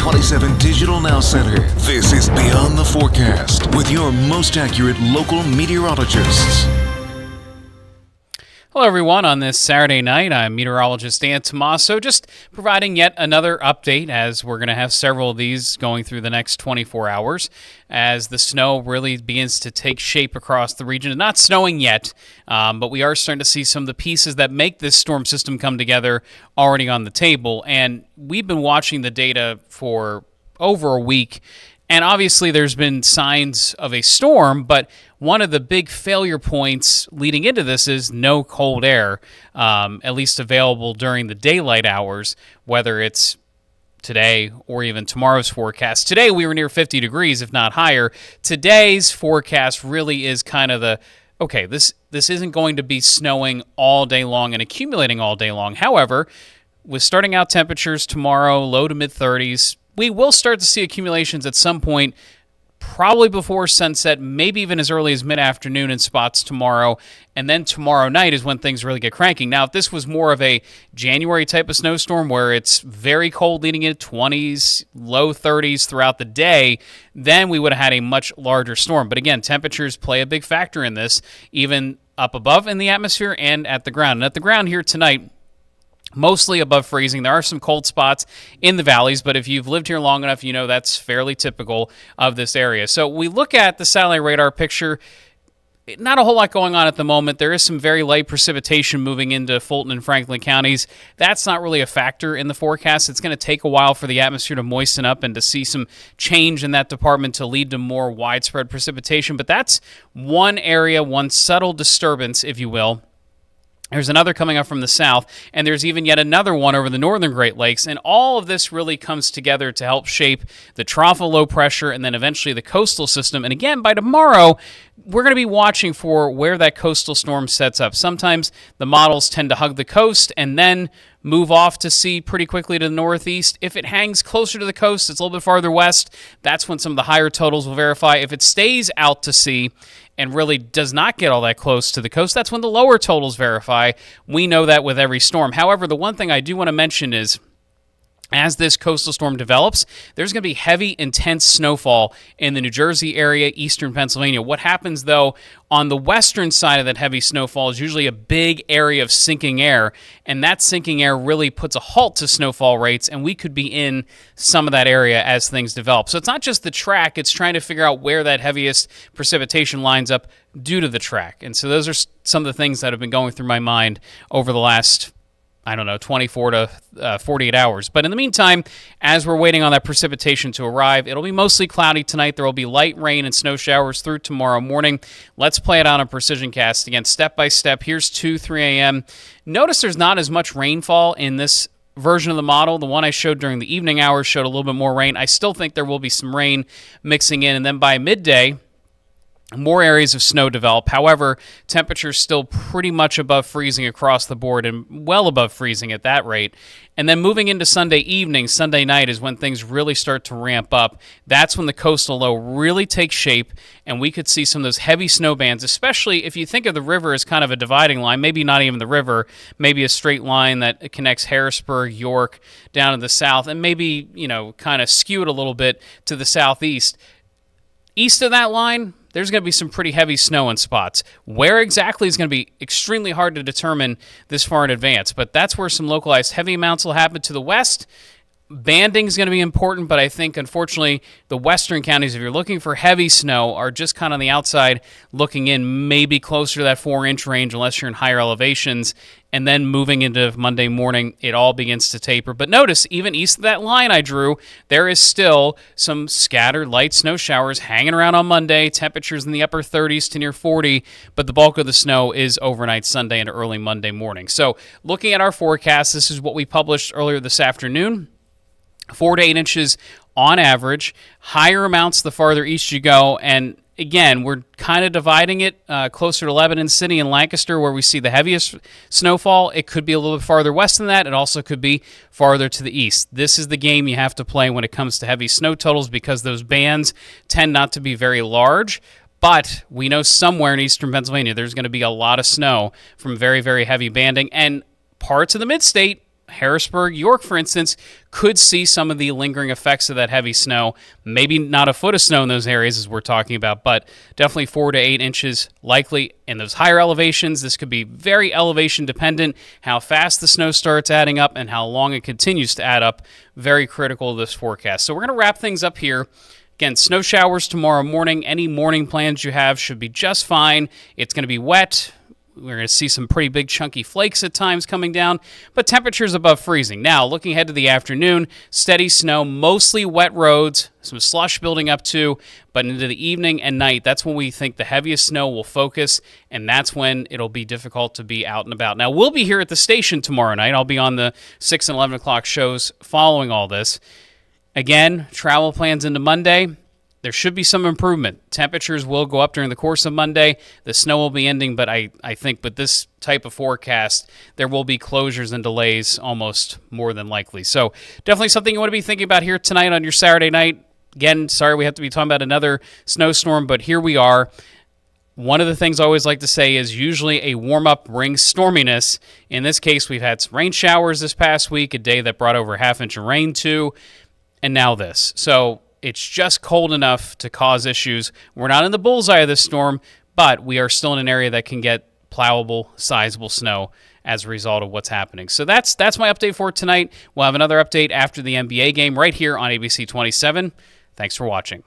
27 Digital Now Center. This is Beyond the Forecast with your most accurate local meteorologists. Hello, everyone. On this Saturday night, I'm meteorologist Dan Tomaso, just providing yet another update as we're going to have several of these going through the next 24 hours as the snow really begins to take shape across the region. It's not snowing yet, but we are starting to see some of the pieces that make this storm system come together already on the table. And we've been watching the data for over a week. And obviously there's been signs of a storm, but one of the big failure points leading into this is no cold air, at least available during the daylight hours, whether it's today or even tomorrow's forecast. Today we were near 50 degrees, if not higher. Today's forecast really is kind of this isn't going to be snowing all day long and accumulating all day long. However, with starting out temperatures tomorrow, low to mid-30s, we will start to see accumulations at some point, probably before sunset, maybe even as early as mid-afternoon in spots tomorrow. And then tomorrow night is when things really get cranking. Now, if this was more of a January type of snowstorm where it's very cold leading into 20s, low 30s throughout the day, then we would have had a much larger storm. But again, temperatures play a big factor in this, even up above in the atmosphere and at the ground. And at the ground here tonight, mostly above freezing. There are some cold spots in the valleys, but if you've lived here long enough, you know that's fairly typical of this area. So we look at the satellite radar picture. Not a whole lot going on at the moment. There is some very light precipitation moving into Fulton and Franklin counties. That's not really a factor in the forecast. It's going to take a while for the atmosphere to moisten up and to see some change in that department to lead to more widespread precipitation. But that's one area, one subtle disturbance, if you will. There's another coming up from the south, and there's even yet another one over the northern Great Lakes, and all of this really comes together to help shape the trough of low pressure and then eventually the coastal system. And again, by tomorrow, we're going to be watching for where that coastal storm sets up. Sometimes the models tend to hug the coast and then move off to sea pretty quickly to the northeast. If it hangs closer to the coast, it's a little bit farther west, that's when some of the higher totals will verify. If it stays out to sea and really does not get all that close to the coast, that's when the lower totals verify. We know that with every storm. However, the one thing I do want to mention is as this coastal storm develops, there's going to be heavy, intense snowfall in the New Jersey area, eastern Pennsylvania. What happens, though, on the western side of that heavy snowfall is usually a big area of sinking air, and that sinking air really puts a halt to snowfall rates, and we could be in some of that area as things develop. So it's not just the track, it's trying to figure out where that heaviest precipitation lines up due to the track. And so those are some of the things that have been going through my mind over the last 24 to 48 hours. But in the meantime, as we're waiting on that precipitation to arrive, it'll be mostly cloudy tonight. There will be light rain and snow showers through tomorrow morning. Let's play it out on Precision Cast. Again, step by step. Here's 3 a.m. Notice there's not as much rainfall in this version of the model. The one I showed during the evening hours showed a little bit more rain. I still think there will be some rain mixing in. And then by midday, more areas of snow develop. However, temperatures still pretty much above freezing across the board and well above freezing at that rate. And then moving into Sunday evening, Sunday night is when things really start to ramp up. That's when the coastal low really takes shape, and we could see some of those heavy snow bands, especially if you think of the river as kind of a dividing line, maybe not even the river, maybe a straight line that connects Harrisburg, York, down to the south, and maybe, kind of skew it a little bit to the southeast. East of that line, there's going to be some pretty heavy snow in spots. Where exactly is going to be extremely hard to determine this far in advance, but that's where some localized heavy amounts will happen. To the west, banding is going to be important, but I think, unfortunately, the western counties, if you're looking for heavy snow, are just kind of on the outside looking in, maybe closer to that 4-inch range unless you're in higher elevations. And then moving into Monday morning, it all begins to taper. But notice, even east of that line I drew, there is still some scattered light snow showers hanging around on Monday, temperatures in the upper 30s to near 40, but the bulk of the snow is overnight Sunday and early Monday morning. So looking at our forecast, this is what we published earlier this afternoon. 4 to 8 inches on average, higher amounts the farther east you go, and again, we're kind of dividing it closer to Lebanon City and Lancaster where we see the heaviest snowfall. It could be a little bit farther west than that. It also could be farther to the east. This is the game you have to play when it comes to heavy snow totals because those bands tend not to be very large. But we know somewhere in eastern Pennsylvania there's going to be a lot of snow from very, very heavy banding. And parts of the mid-state Harrisburg, York, for instance, could see some of the lingering effects of that heavy snow. Maybe not a foot of snow in those areas as we're talking about, but definitely 4 to 8 inches likely in those higher elevations. This could be very elevation dependent, how fast the snow starts adding up and how long it continues to add up. Very critical to this forecast. So we're going to wrap things up here. Again, snow showers tomorrow morning. Any morning plans you have should be just fine. It's going to be wet. We're going to see some pretty big chunky flakes at times coming down, but temperatures above freezing. Now, looking ahead to the afternoon, steady snow, mostly wet roads, some slush building up too, but into the evening and night, that's when we think the heaviest snow will focus, and that's when it'll be difficult to be out and about. Now, we'll be here at the station tomorrow night. I'll be on the 6 and 11 o'clock shows following all this. Again, travel plans into Monday. There should be some improvement. Temperatures will go up during the course of Monday. The snow will be ending, but I think with this type of forecast, there will be closures and delays almost more than likely. So definitely something you want to be thinking about here tonight on your Saturday night. Again, sorry we have to be talking about another snowstorm, but here we are. One of the things I always like to say is usually a warm-up brings storminess. In this case, we've had some rain showers this past week, a day that brought over half inch of rain too, and now this. So it's just cold enough to cause issues. We're not in the bullseye of this storm, but we are still in an area that can get plowable, sizable snow as a result of what's happening. So that's my update for tonight. We'll have another update after the NBA game right here on ABC 27. Thanks for watching.